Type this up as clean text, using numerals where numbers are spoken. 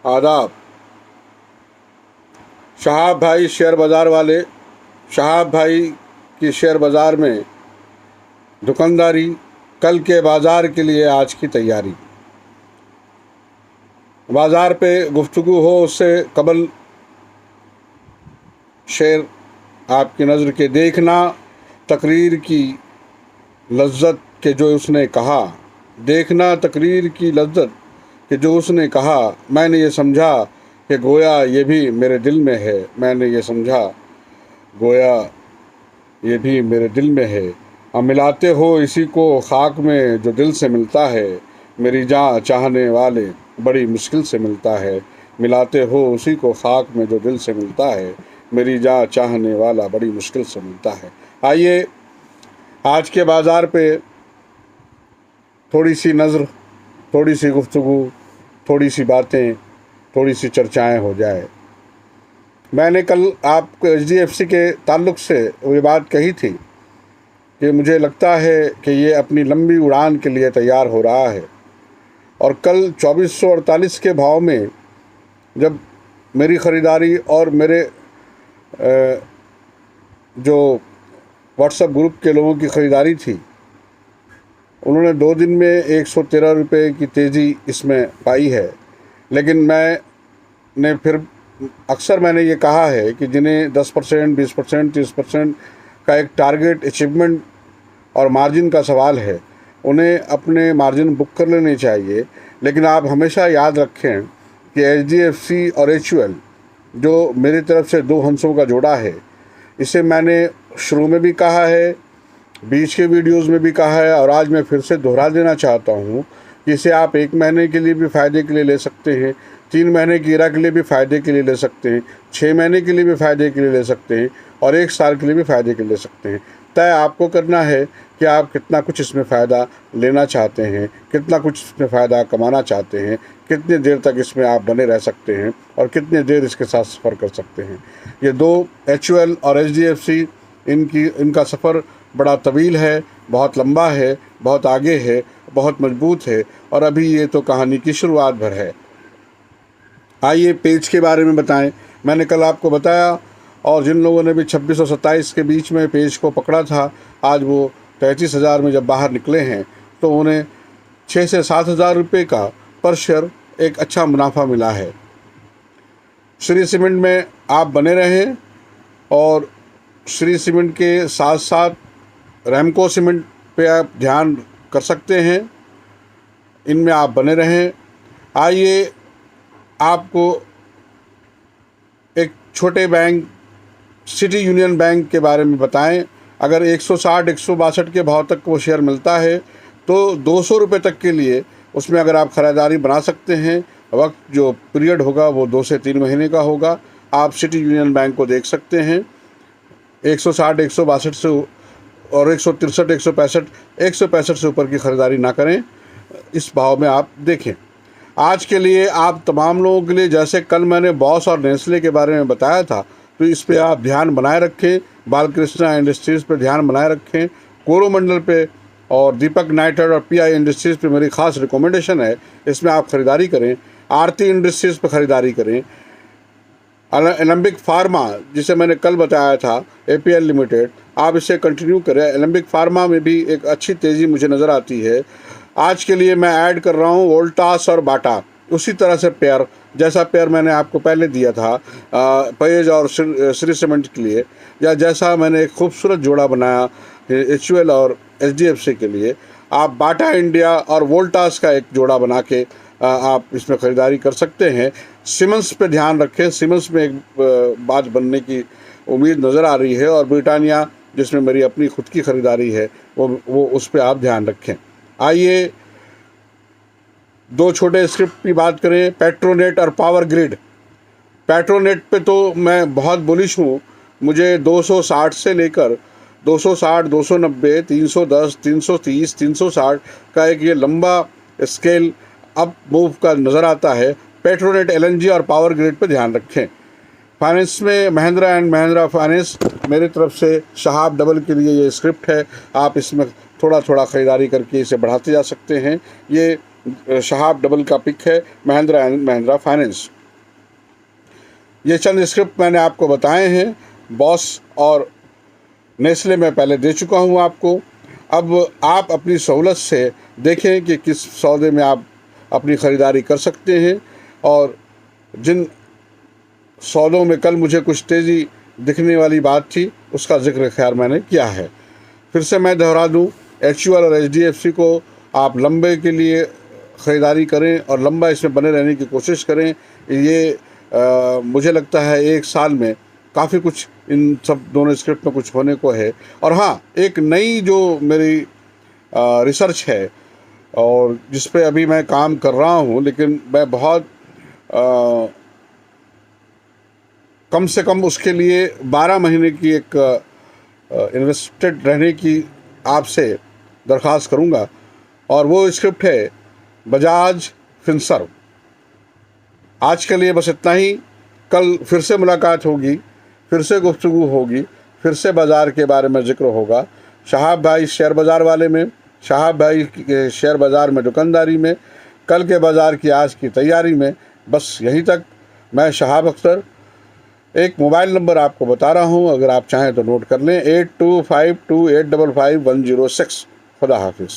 आदाब। शहाब भाई शेयर बाज़ार वाले, शहाब भाई की शेयर बाज़ार में दुकानदारी, कल के बाज़ार के लिए आज की तैयारी। बाज़ार पे गुफ्तगू हो उससे कबल शेयर आपकी नज़र के देखना, तकरीर की लज्जत के जो उसने कहा, देखना तकरीर की लज्जत कि जो उसने कहा। मैंने ये समझा कि गोया ये भी मेरे दिल में है, मैंने ये समझा गोया ये भी मेरे दिल में है। अब मिलाते हो इसी को खाक में जो दिल से मिलता है, मेरी जान चाहने वाले बड़ी मुश्किल से मिलता है। मिलाते हो उसी को खाक में जो दिल से मिलता है, मेरी जान चाहने वाला बड़ी मुश्किल से मिलता है। आइए आज के बाज़ार पे थोड़ी सी नज़र, थोड़ी सी गुफ्तगू, थोड़ी सी बातें, थोड़ी सी चर्चाएं हो जाए। मैंने कल आपको HDFC के ताल्लुक़ से ये बात कही थी कि मुझे लगता है कि ये अपनी लंबी उड़ान के लिए तैयार हो रहा है। और कल 2448 के भाव में जब मेरी ख़रीदारी और मेरे जो व्हाट्सएप ग्रुप के लोगों की ख़रीदारी थी, उन्होंने 2 दिन में 113 रुपये की तेज़ी इसमें पाई है। लेकिन मैंने फिर अक्सर मैंने ये कहा है कि जिन्हें 10%, 20%, 30% का एक टारगेट अचीवमेंट और मार्जिन का सवाल है, उन्हें अपने मार्जिन बुक कर लेने चाहिए। लेकिन आप हमेशा याद रखें कि HDFC और HUL जो मेरी तरफ से 2 हंसों का जोड़ा है, इसे मैंने शुरू में भी कहा है, बीच के वीडियोस में भी कहा है और आज मैं फिर से दोहरा देना चाहता हूँ कि इसे आप 1 महीने के लिए भी फ़ायदे के लिए ले सकते हैं, 3 महीने की इरा के लिए भी फ़ायदे के लिए ले सकते हैं, 6 महीने के लिए भी फ़ायदे के लिए ले सकते हैं और 1 साल के लिए भी फ़ायदे के लिए ले सकते हैं। तय आपको करना है कि आप कितना कुछ इसमें फ़ायदा लेना चाहते हैं, कितना कुछ इसमें फ़ायदा कमाना चाहते हैं, कितनी देर तक इसमें आप बने रह सकते हैं और कितनी देर इसके साथ सफ़र कर सकते हैं। ये 2 HUL और HDFC इनका सफ़र बड़ा तवील है, बहुत लंबा है, बहुत आगे है, बहुत मजबूत है और अभी ये तो कहानी की शुरुआत भर है। आइए पेज के बारे में बताएं। मैंने कल आपको बताया और जिन लोगों ने भी 26 और 27 के बीच में पेज को पकड़ा था, आज वो 33,000 में जब बाहर निकले हैं तो उन्हें 6 से 7,000 रुपये का पर शेयर एक अच्छा मुनाफा मिला है। श्री सीमेंट में आप बने रहें और श्री सीमेंट के साथ साथ रैमको सीमेंट पे आप ध्यान कर सकते हैं, इनमें आप बने रहें। आइए आपको एक छोटे बैंक सिटी यूनियन बैंक के बारे में बताएं। अगर 160-162 के भाव तक वो शेयर मिलता है तो 200 रुपये तक के लिए उसमें अगर आप ख़रीदारी बना सकते हैं, वक्त जो पीरियड होगा वो 2 से 3 महीने का होगा। आप सिटी यूनियन बैंक को देख सकते हैं। 160-162 से और 163-165 से ऊपर की ख़रीदारी ना करें, इस भाव में आप देखें। आज के लिए आप तमाम लोगों के लिए, जैसे कल मैंने बॉस और नेस्ले के बारे में बताया था, तो इस पे आप ध्यान बनाए रखें। बालकृष्णा इंडस्ट्रीज़ पे ध्यान बनाए रखें, कोरोमंडल पे और दीपक नाइटर और PI इंडस्ट्रीज़ पे मेरी ख़ास रिकमेंडेशन है, इसमें आप ख़रीदारी करें। आरती इंडस्ट्रीज़ पे ख़रीदारी करें। एलेंबिक फार्मा जिसे मैंने कल बताया था, APL लिमिटेड, आप इसे कंटिन्यू करें। एलेंबिक फार्मा में भी एक अच्छी तेज़ी मुझे नज़र आती है। आज के लिए मैं ऐड कर रहा हूँ वोल्टास और बाटा, उसी तरह से पेयर, जैसा पेयर मैंने आपको पहले दिया था पेज और श्री सीमेंट के लिए, या जैसा मैंने एक खूबसूरत जोड़ा बनाया HUL और HDFC के लिए, आप बाटा इंडिया और वोल्टास का एक जोड़ा बना के आप इसमें ख़रीदारी कर सकते हैं। सीमेंस पे ध्यान रखें, सीमेंस में एक बात बनने की उम्मीद नज़र आ रही है और ब्रिटानिया जिसमें मेरी अपनी खुद की ख़रीदारी है वो उस पर आप ध्यान रखें। आइए 2 छोटे स्क्रिप्ट की बात करें, पेट्रोनेट और पावर ग्रिड। पेट्रोनेट पे तो मैं बहुत बुलिश हूँ। मुझे 260 से लेकर 260, 290, 310, 330, 360 का एक ये लंबा स्केल अप मूव का नज़र आता है। पेट्रोनेट, LNG और पावर ग्रिड पे ध्यान रखें। फाइनेंस में महिंद्रा एंड महिंद्रा फाइनेंस, मेरी तरफ से शहाब डबल के लिए ये स्क्रिप्ट है। आप इसमें थोड़ा थोड़ा ख़रीदारी करके इसे बढ़ाते जा सकते हैं। ये शहाब डबल का पिक है, महिंद्रा एंड महिंद्रा फाइनेंस। ये चंद स्क्रिप्ट मैंने आपको बताए हैं। बॉस और नेस्ले में पहले दे चुका हूँ आपको। अब आप अपनी सहूलत से देखें कि किस सौदे में आप अपनी ख़रीदारी कर सकते हैं, और जिन सौदों में कल मुझे कुछ तेज़ी दिखने वाली बात थी उसका जिक्र खैर मैंने किया है। फिर से मैं दोहरा दूं, HUL और HDFC को आप लंबे के लिए ख़रीदारी करें और लंबा इसमें बने रहने की कोशिश करें। ये मुझे लगता है 1 साल में काफ़ी कुछ इन सब दोनों स्क्रिप्ट में कुछ होने को है। और हाँ, एक नई जो मेरी रिसर्च है और जिस पे अभी मैं काम कर रहा हूँ, लेकिन मैं बहुत कम से कम उसके लिए 12 महीने की एक इन्वेस्टेड रहने की आपसे दरख्वास्त करूँगा, और वो स्क्रिप्ट है बजाज फिनसर्व। आज के लिए बस इतना ही। कल फिर से मुलाकात होगी, फिर से गुफ्तगू होगी, फिर से बाज़ार के बारे में ज़िक्र होगा। शहाब भाई शेयर बाज़ार वाले में, शहाब भाई के शेयर बाज़ार में दुकानदारी में, कल के बाज़ार की आज की तैयारी में। बस यहीं तक। मैं शहाब अख्तर। एक मोबाइल नंबर आपको बता रहा हूँ, अगर आप चाहें तो नोट कर लें, 8252855106। खुदा हाफिज़।